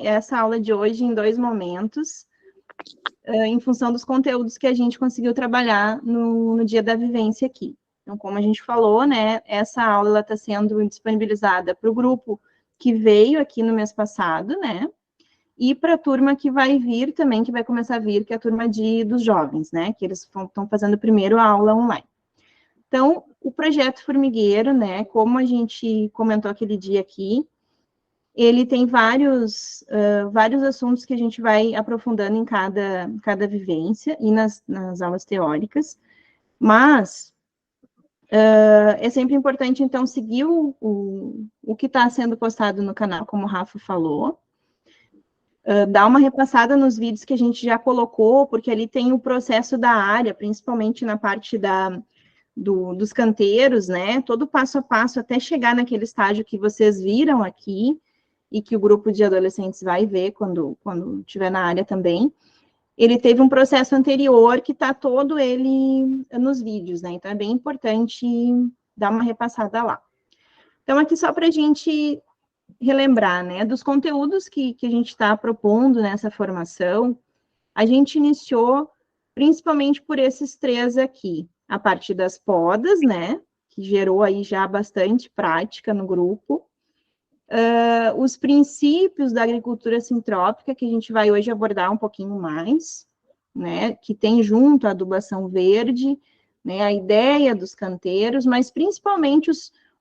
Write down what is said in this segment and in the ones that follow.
essa aula de hoje em 2 momentos, em função dos conteúdos que a gente conseguiu trabalhar no dia da vivência aqui. Então, como a gente falou, né, essa aula está sendo disponibilizada para o grupo que veio aqui no mês passado, né, e para a turma que vai vir também, que vai começar a vir, que é a turma dos jovens, né, que eles estão fazendo primeiro a aula online. Então, o projeto Formigueiro, né, como a gente comentou aquele dia aqui, ele tem vários assuntos que a gente vai aprofundando em cada vivência e nas aulas teóricas, mas é sempre importante, então, seguir o que está sendo postado no canal, como o Rafa falou, dar uma repassada nos vídeos que a gente já colocou, porque ali tem o processo da área, principalmente na parte dos canteiros, né, todo passo a passo até chegar naquele estágio que vocês viram aqui, e que o grupo de adolescentes vai ver quando estiver na área também, ele teve um processo anterior que está todo ele nos vídeos, né? Então, é bem importante dar uma repassada lá. Então, aqui só para a gente relembrar, né, dos conteúdos que a gente está propondo nessa formação, a gente iniciou principalmente por esses 3 aqui, a partir das podas, né, que gerou aí já bastante prática no grupo, os princípios da agricultura sintrópica, que a gente vai hoje abordar um pouquinho mais, né, que tem junto a adubação verde, né, a ideia dos canteiros, mas principalmente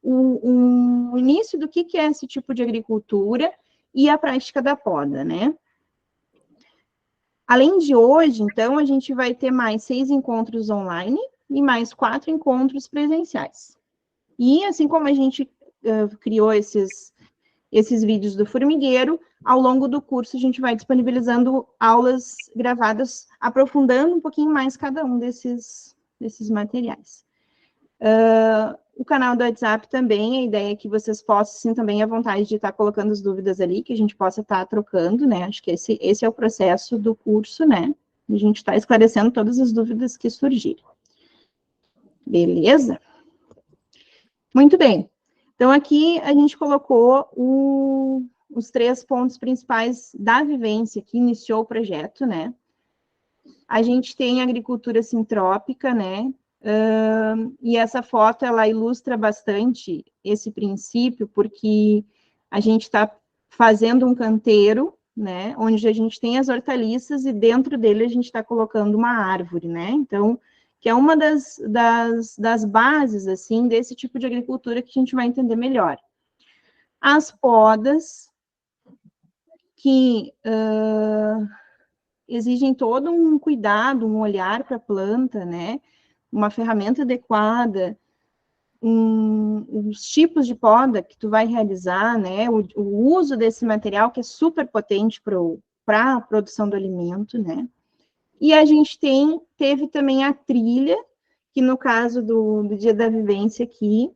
o início do que é esse tipo de agricultura e a prática da poda, né. Além de hoje, então, a gente vai ter mais 6 encontros online e mais 4 encontros presenciais. E assim como a gente criou esses vídeos do formigueiro, ao longo do curso a gente vai disponibilizando aulas gravadas, aprofundando um pouquinho mais cada um desses materiais. O canal do WhatsApp também, a ideia é que vocês possam, sim, também à vontade de estar colocando as dúvidas ali, que a gente possa estar trocando, né, acho que esse é o processo do curso, né, a gente está esclarecendo todas as dúvidas que surgirem. Beleza? Muito bem. Então, aqui a gente colocou os 3 pontos principais da vivência que iniciou o projeto, né? A gente tem a agricultura sintrópica, né? E essa foto, ela ilustra bastante esse princípio, porque a gente está fazendo um canteiro, né? Onde a gente tem as hortaliças e dentro dele a gente está colocando uma árvore, né? Então, que é uma das bases, assim, desse tipo de agricultura que a gente vai entender melhor. As podas, que exigem todo um cuidado, um olhar para a planta, né? Uma ferramenta adequada, os tipos de poda que tu vai realizar, né? O uso desse material que é super potente para a produção do alimento, né? E a gente teve também a trilha, que no caso do dia da vivência aqui,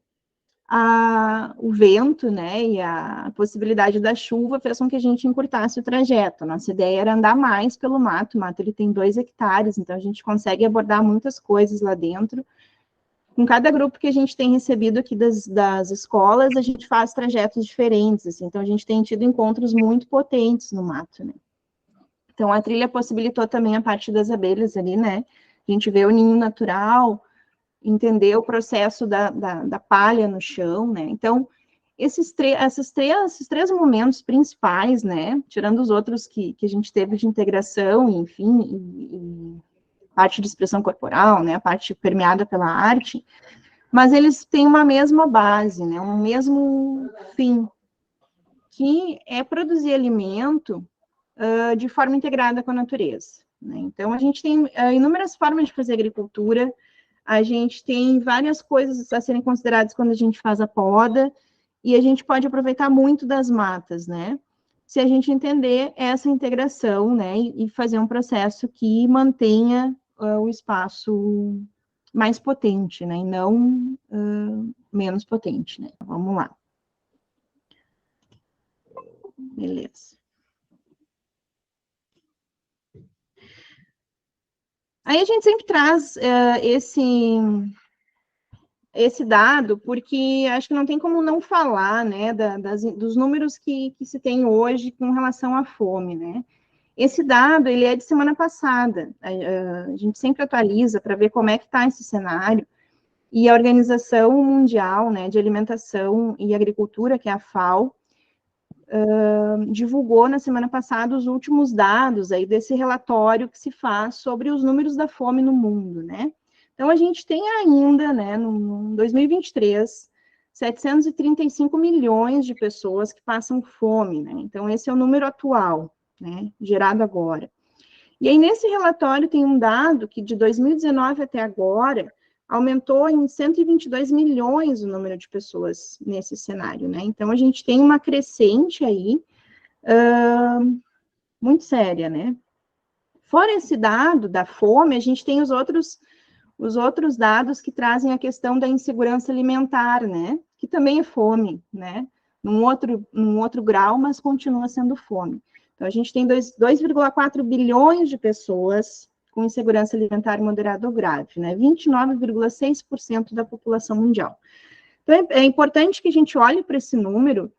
o vento, né, e a possibilidade da chuva fez com que a gente encurtasse o trajeto. Nossa ideia era andar mais pelo mato. O mato ele tem 2 hectares, então a gente consegue abordar muitas coisas lá dentro. Com cada grupo que a gente tem recebido aqui das escolas, a gente faz trajetos diferentes, assim, então a gente tem tido encontros muito potentes no mato, né. Então, a trilha possibilitou também a parte das abelhas ali, né? A gente vê o ninho natural, entender o processo da palha no chão, né? Então, esses 3 momentos principais, né? Tirando os outros que a gente teve de integração, enfim, e parte de expressão corporal, né? A parte permeada pela arte, mas eles têm uma mesma base, né? Um mesmo fim, que é produzir alimento de forma integrada com a natureza, né? Então, a gente tem inúmeras formas de fazer agricultura, a gente tem várias coisas a serem consideradas quando a gente faz a poda, e a gente pode aproveitar muito das matas, né? Se a gente entender essa integração, né, e fazer um processo que mantenha o espaço mais potente, né, e não menos potente, né? Vamos lá. Beleza. Aí a gente sempre traz esse dado, porque acho que não tem como não falar, né, dos números que se tem hoje com relação à fome, né. Esse dado, ele é de semana passada, a gente sempre atualiza para ver como é que está esse cenário, e a Organização Mundial, né, de Alimentação e Agricultura, que é a FAO, divulgou na semana passada os últimos dados aí desse relatório que se faz sobre os números da fome no mundo, né. Então, a gente tem ainda, né, no 2023, 735 milhões de pessoas que passam fome, né? Então, esse é o número atual, né, gerado agora. E aí, nesse relatório, tem um dado que, de 2019 até agora, aumentou em 122 milhões o número de pessoas nesse cenário, né? Então, a gente tem uma crescente aí, muito séria, né? Fora esse dado da fome, a gente tem os outros dados que trazem a questão da insegurança alimentar, né? Que também é fome, né? Num outro grau, mas continua sendo fome. Então, a gente tem 2,4 bilhões de pessoas com insegurança alimentar moderada ou grave, né? 29,6% da população mundial. Então, é importante que a gente olhe para esse número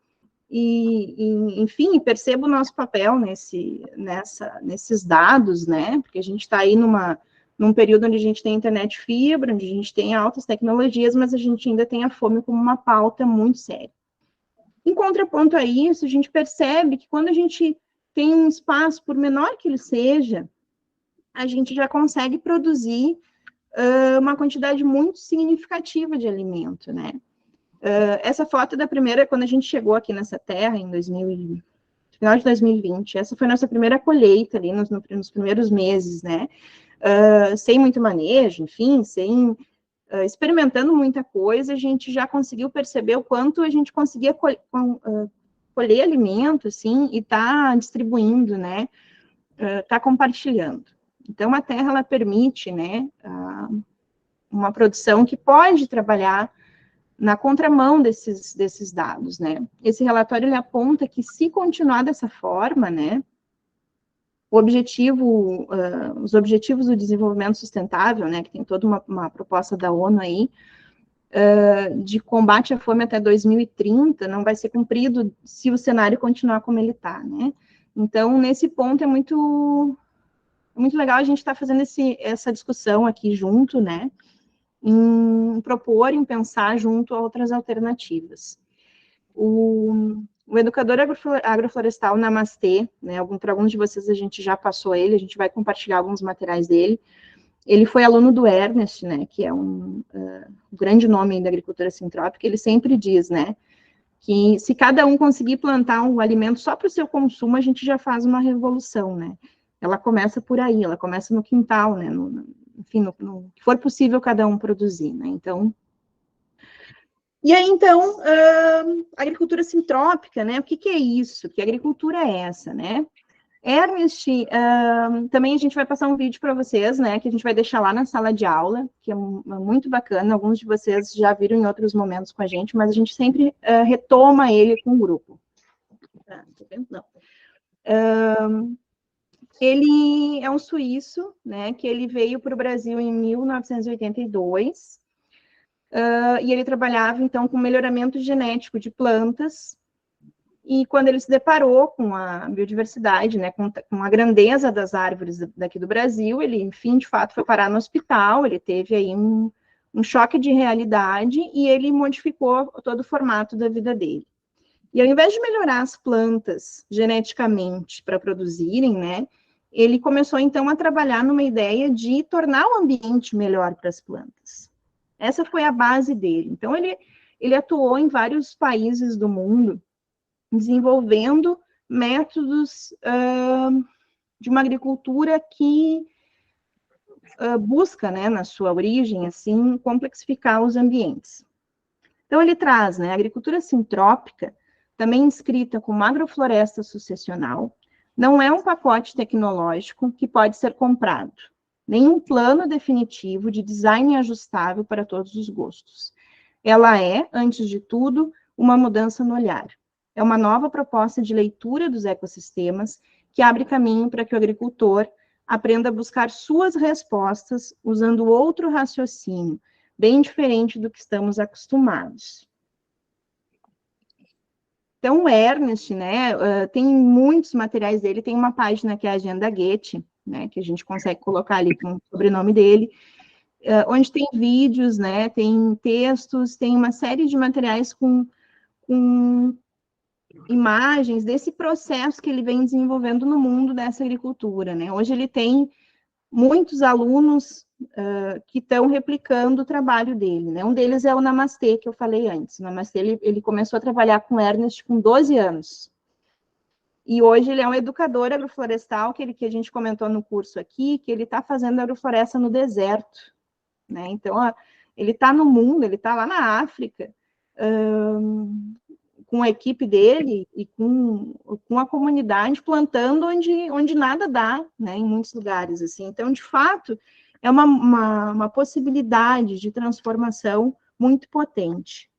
enfim, perceba o nosso papel nesses dados, né? Porque a gente está aí num período onde a gente tem internet fibra, onde a gente tem altas tecnologias, mas a gente ainda tem a fome como uma pauta muito séria. Em contraponto a isso, a gente percebe que quando a gente tem um espaço, por menor que ele seja, a gente já consegue produzir uma quantidade muito significativa de alimento, né? Essa foto da primeira, quando a gente chegou aqui nessa terra, final de 2020, essa foi a nossa primeira colheita ali nos primeiros meses, né? Sem muito manejo, enfim, experimentando muita coisa, a gente já conseguiu perceber o quanto a gente conseguia colher alimento, assim, e tá distribuindo, né? Tá compartilhando. Então, a terra, ela permite, né, uma produção que pode trabalhar na contramão desses dados, né? Esse relatório, ele aponta que, se continuar dessa forma, né, os objetivos do desenvolvimento sustentável, né, que tem toda uma proposta da ONU aí, de combate à fome até 2030, não vai ser cumprido se o cenário continuar como ele está, né? Então, nesse ponto, é muito legal a gente estar fazendo essa discussão aqui junto, né, em propor, em pensar junto a outras alternativas. O educador agroflorestal Namastê, né, para alguns de vocês a gente já passou ele, a gente vai compartilhar alguns materiais dele. Ele foi aluno do Ernest, né, que é um grande nome da agricultura sintrópica. Ele sempre diz, né, que se cada um conseguir plantar um alimento só para o seu consumo, a gente já faz uma revolução, né. Ela começa por aí, ela começa no quintal, né, enfim, no que for possível cada um produzir, né, então... E aí, então, agricultura sintrópica, né, o que é isso? Que agricultura é essa, né? Ernest, também a gente vai passar um vídeo para vocês, né, que a gente vai deixar lá na sala de aula, que é muito bacana, alguns de vocês já viram em outros momentos com a gente, mas a gente sempre retoma ele com o grupo. Não. Ele é um suíço, né, que ele veio para o Brasil em 1982, e ele trabalhava, então, com melhoramento genético de plantas, e quando ele se deparou com a biodiversidade, né, com a grandeza das árvores daqui do Brasil, ele, enfim, de fato, foi parar no hospital, ele teve aí um choque de realidade, e ele modificou todo o formato da vida dele. E ao invés de melhorar as plantas geneticamente para produzirem, né, ele começou, então, a trabalhar numa ideia de tornar o ambiente melhor para as plantas. Essa foi a base dele. Então, ele atuou em vários países do mundo, desenvolvendo métodos de uma agricultura que busca, né, na sua origem, assim, complexificar os ambientes. Então, ele traz, né, a agricultura sintrópica, também inscrita como agrofloresta sucessional, não é um pacote tecnológico que pode ser comprado, nem um plano definitivo de design ajustável para todos os gostos. Ela é, antes de tudo, uma mudança no olhar. É uma nova proposta de leitura dos ecossistemas que abre caminho para que o agricultor aprenda a buscar suas respostas usando outro raciocínio, bem diferente do que estamos acostumados. Então, o Ernest, né, tem muitos materiais dele, tem uma página que é a Agenda Goethe, né, que a gente consegue colocar ali com o sobrenome dele, onde tem vídeos, né, tem textos, tem uma série de materiais com imagens desse processo que ele vem desenvolvendo no mundo dessa agricultura, né. Hoje ele tem muitos alunos que estão replicando o trabalho dele, né? Um deles é o Namastê, que eu falei antes. O Namastê, ele começou a trabalhar com Ernest com 12 anos. E hoje ele é um educador agroflorestal, que a gente comentou no curso aqui, que ele está fazendo agrofloresta no deserto, né? Então, ele está no mundo, ele está lá na África, com a equipe dele e com a comunidade plantando onde nada dá, né? Em muitos lugares, assim. Então, de fato, é uma possibilidade de transformação muito potente.